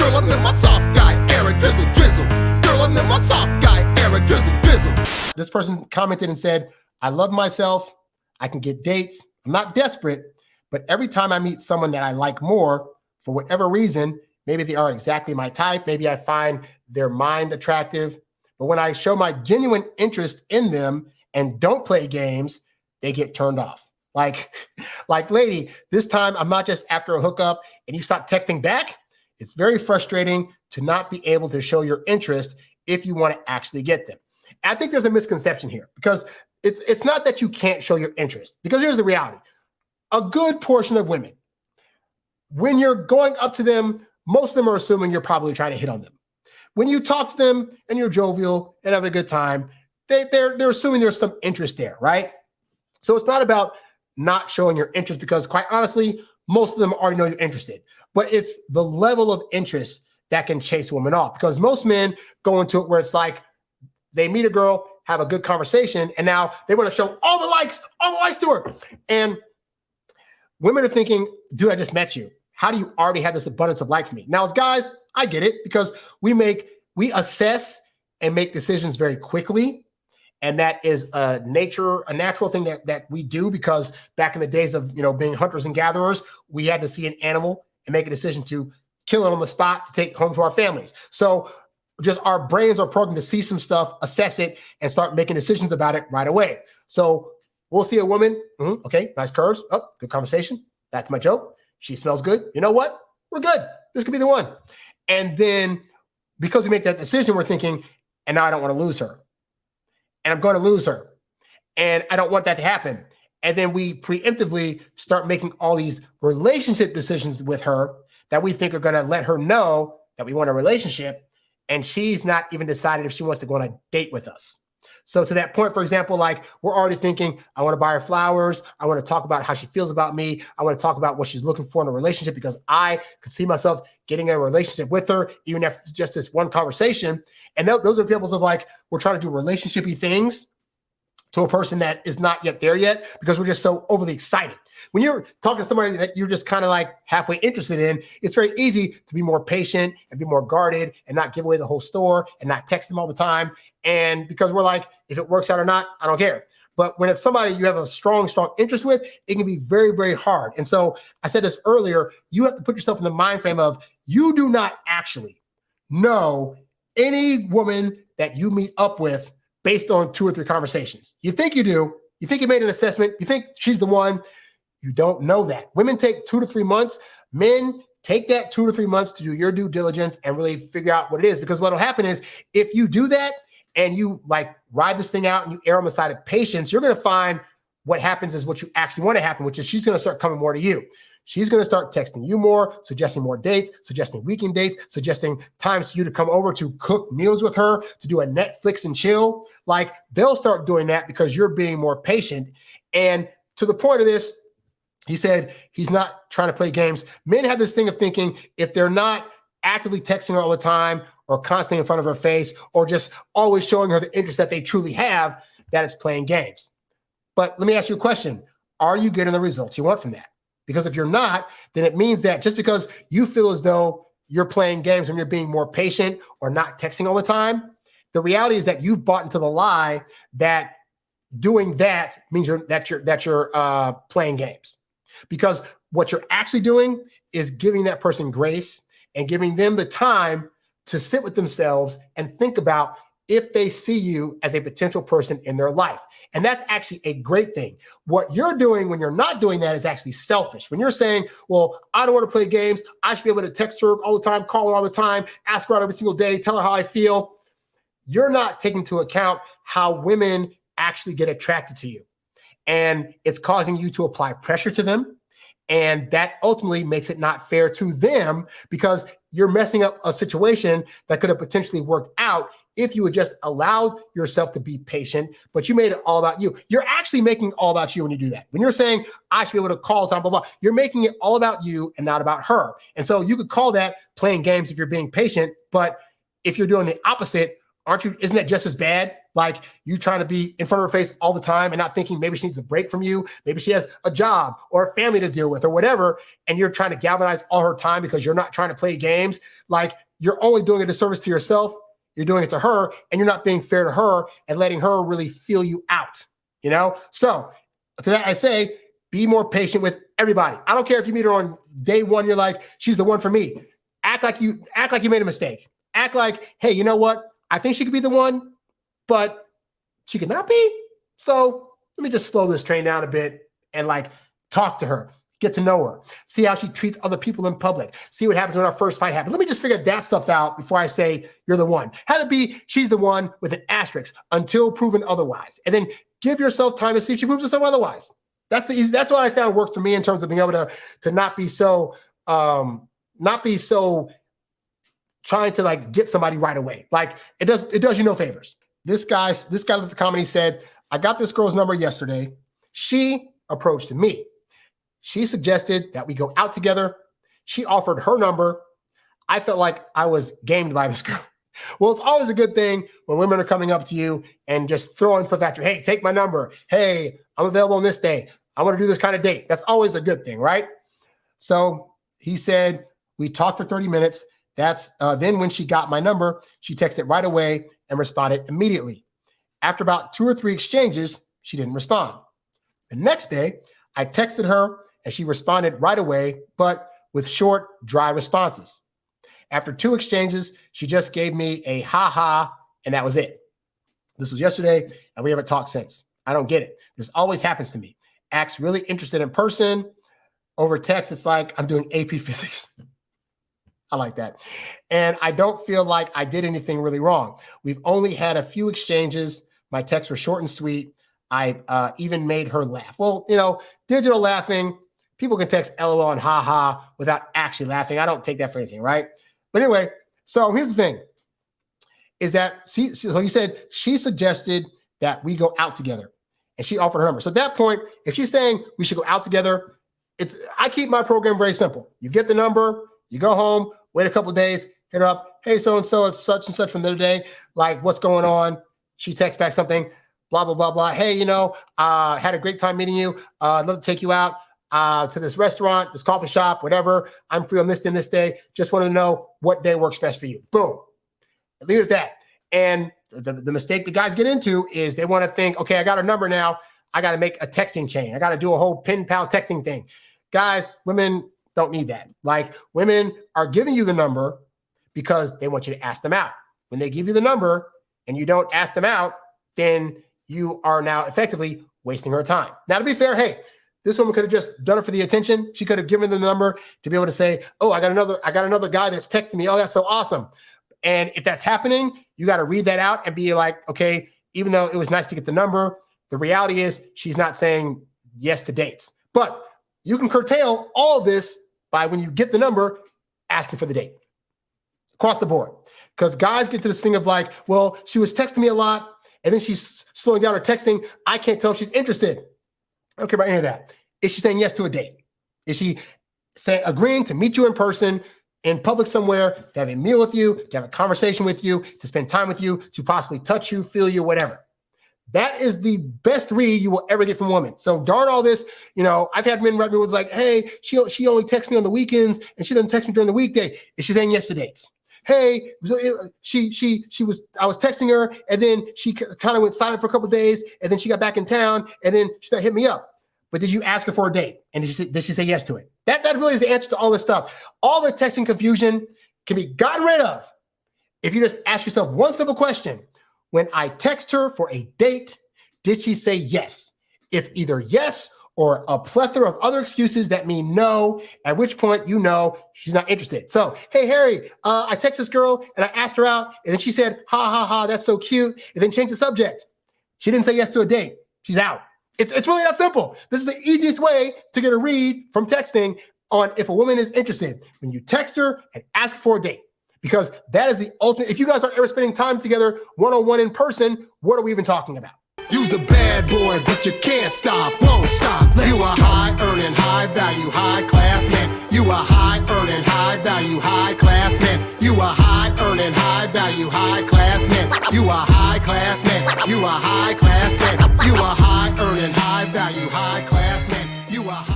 Girl, I'm in my soft guy, Eric Drizzle, Drizzle. Girl, I'm in my soft guy, Eric Drizzle, Drizzle. This person commented and said, I love myself. I can get dates. I'm not desperate, but every time I meet someone that I like more, for whatever reason, maybe they are exactly my type, maybe I find their mind attractive, but when I show my genuine interest in them and don't play games, they get turned off. Like, lady, this time I'm not just after a hookup and you stop texting back. It's very frustrating to not be able to show your interest if you want to actually get them. And I think there's a misconception here because it's not that you can't show your interest, because here's the reality. A good portion of women, when you're going up to them, most of them are assuming you're probably trying to hit on them. When you talk to them and you're jovial and having a good time, they're assuming there's some interest there, right? So it's not about not showing your interest, because quite honestly, most of them already know you're interested, but it's the level of interest that can chase women off, because most men go into it where it's like they meet a girl, have a good conversation, and now they want to show all the likes to her. And women are thinking, dude, I just met you. How do you already have this abundance of like for me? Now, as guys, I get it, because we assess and make decisions very quickly. And that is a natural thing that we do, because back in the days of, being hunters and gatherers, we had to see an animal and make a decision to kill it on the spot to take home to our families. So just our brains are programmed to see some stuff, assess it, and start making decisions about it right away. So we'll see a woman. Okay, nice curves. Oh, good conversation. That's my joke. She smells good. You know what? We're good. This could be the one. And then because we make that decision, we're thinking, and now I don't want to lose her. And I'm going to lose her. And I don't want that to happen. And then we preemptively start making all these relationship decisions with her that we think are going to let her know that we want a relationship. And she's not even decided if she wants to go on a date with us. So to that point, for example, like we're already thinking, I want to buy her flowers. I want to talk about how she feels about me. I want to talk about what she's looking for in a relationship, because I could see myself getting in a relationship with her, even after just this one conversation. And those are examples of like, we're trying to do relationship-y things to a person that is not yet there yet, because we're just so overly excited. When you're talking to somebody that you're just kind of like halfway interested in, it's very easy to be more patient and be more guarded and not give away the whole store and not text them all the time. And because we're like, if it works out or not, I don't care. But when it's somebody you have a strong interest with, it can be very, very hard. And so I said this earlier, you have to put yourself in the mind frame of you do not actually know any woman that you meet up with based on 2 or 3 conversations. You think you do. You think you made an assessment. You think she's the one. You don't know that. Women take 2 to 3 months. Men take that 2 to 3 months to do your due diligence and really figure out what it is. Because what will happen is if you do that and you like ride this thing out and you err on the side of patience, you're going to find what happens is what you actually want to happen, which is she's going to start coming more to you. She's going to start texting you more, suggesting more dates, suggesting weekend dates, suggesting times for you to come over to cook meals with her, to do a Netflix and chill. Like they'll start doing that because you're being more patient. And to the point of this, he said he's not trying to play games. Men have this thing of thinking if they're not actively texting her all the time or constantly in front of her face or just always showing her the interest that they truly have, that it's playing games. But let me ask you a question. Are you getting the results you want from that? Because if you're not, then it means that just because you feel as though you're playing games when you're being more patient or not texting all the time, the reality is that you've bought into the lie that doing that means you're playing games. Because what you're actually doing is giving that person grace and giving them the time to sit with themselves and think about if they see you as a potential person in their life. And that's actually a great thing. What you're doing when you're not doing that is actually selfish. When you're saying, well, I don't want to play games. I should be able to text her all the time, call her all the time, ask her out every single day, tell her how I feel. You're not taking into account how women actually get attracted to you. And it's causing you to apply pressure to them. And that ultimately makes it not fair to them because you're messing up a situation that could have potentially worked out if you had just allowed yourself to be patient, but you made it all about you. You're actually making it all about you when you do that. When you're saying, I should be able to call time, blah, blah, you're making it all about you and not about her. And so you could call that playing games if you're being patient, but if you're doing the opposite, isn't that just as bad? Like you trying to be in front of her face all the time and not thinking maybe she needs a break from you. Maybe she has a job or a family to deal with or whatever. And you're trying to galvanize all her time because you're not trying to play games. Like you're only doing a disservice to yourself. You're doing it to her and you're not being fair to her and letting her really feel you out, you know? So to that I say, be more patient with everybody. I don't care if you meet her on day one, you're like, she's the one for me. Act like you made a mistake. Act like, hey, you know what? I think she could be the one, but she could not be. So let me just slow this train down a bit and like talk to her, get to know her, see how she treats other people in public, see what happens when our first fight happens. Let me just figure that stuff out before I say you're the one. Have it be she's the one with an asterisk until proven otherwise. And then give yourself time to see if she proves herself otherwise. That's what I found worked for me in terms of being able to not be so trying to like get somebody right away. Like it does you no favors. This guy left the comment. He said, I got this girl's number yesterday. She approached me. She suggested that we go out together. She offered her number. I felt like I was gamed by this girl. Well, it's always a good thing when women are coming up to you and just throwing stuff at you. Hey, take my number. Hey, I'm available on this day. I want to do this kind of date. That's always a good thing, right? So he said, we talked for 30 minutes. That's then when she got my number, she texted right away and responded immediately. After about 2 or 3 exchanges, she didn't respond. The next day, I texted her and she responded right away, but with short, dry responses. After 2 exchanges, she just gave me a ha-ha, and that was it. This was yesterday, and we haven't talked since. I don't get it. This always happens to me. Acts really interested in person. Over text, it's like I'm doing AP physics. I like that. And I don't feel like I did anything really wrong. We've only had a few exchanges. My texts were short and sweet. I even made her laugh. Well, you know, digital laughing, people can text LOL and haha without actually laughing. I don't take that for anything, right? But anyway, so here's the thing, is that so you said she suggested that we go out together and she offered her number. So at that point, if she's saying we should go out together, I keep my program very simple. You get the number, you go home, wait a couple of days, hit her up. Hey, so-and-so, it's such and such from the other day. Like, what's going on? She texts back something, blah, blah, blah, blah. Hey, had a great time meeting you. I'd love to take you out to this restaurant, this coffee shop, whatever. I'm free on this day and this day. Just want to know what day works best for you. Boom. Leave it at that. And the mistake the guys get into is they want to think, okay, I got her number now. I got to make a texting chain. I got to do a whole pen pal texting thing. Guys, women don't need that. Like, women are giving you the number because they want you to ask them out. When they give you the number and you don't ask them out, then you are now effectively wasting her time. Now, to be fair, hey, this woman could have just done it for the attention. She could have given the number to be able to say, oh, I got another guy that's texting me. Oh, that's so awesome. And if that's happening, you got to read that out and be like, okay, even though it was nice to get the number, the reality is she's not saying yes to dates. But you can curtail all of this by, when you get the number, asking for the date across the board. Because guys get to this thing of like, well, she was texting me a lot and then she's slowing down her texting. I can't tell if she's interested. I don't care about any of that. Is she saying yes to a date? Is she agreeing to meet you in person, in public somewhere, to have a meal with you, to have a conversation with you, to spend time with you, to possibly touch you, feel you, whatever? That is the best read you will ever get from a woman. So darn all this, I've had men write me was like, hey, she only texts me on the weekends and she doesn't text me during the weekday. Is she saying yes to dates? Hey, I was texting her and then she kind of went silent for a couple of days and then she got back in town and then she hit me up. But did you ask her for a date? And did she say yes to it? That really is the answer to all this stuff. All the texting confusion can be gotten rid of if you just ask yourself one simple question. When I text her for a date, did she say yes? It's either yes or a plethora of other excuses that mean no, at which point she's not interested. So, hey, Harry, I text this girl and I asked her out and then she said, ha, ha, ha, that's so cute, and then changed the subject. She didn't say yes to a date. She's out. It's really that simple. This is the easiest way to get a read from texting on if a woman is interested. When you text her and ask for a date. Because that is the ultimate. If you guys aren't ever spending time together one-on-one in person, what are we even talking about? You's a bad boy, but you can't stop, won't stop. You a high-earning, high-value, high-class man. You a high-earning, high-value, high-class man. You a high-earning, earning, high value, high class man. You a high class man. You a high class man. You a high earning, high value, high class man. You a high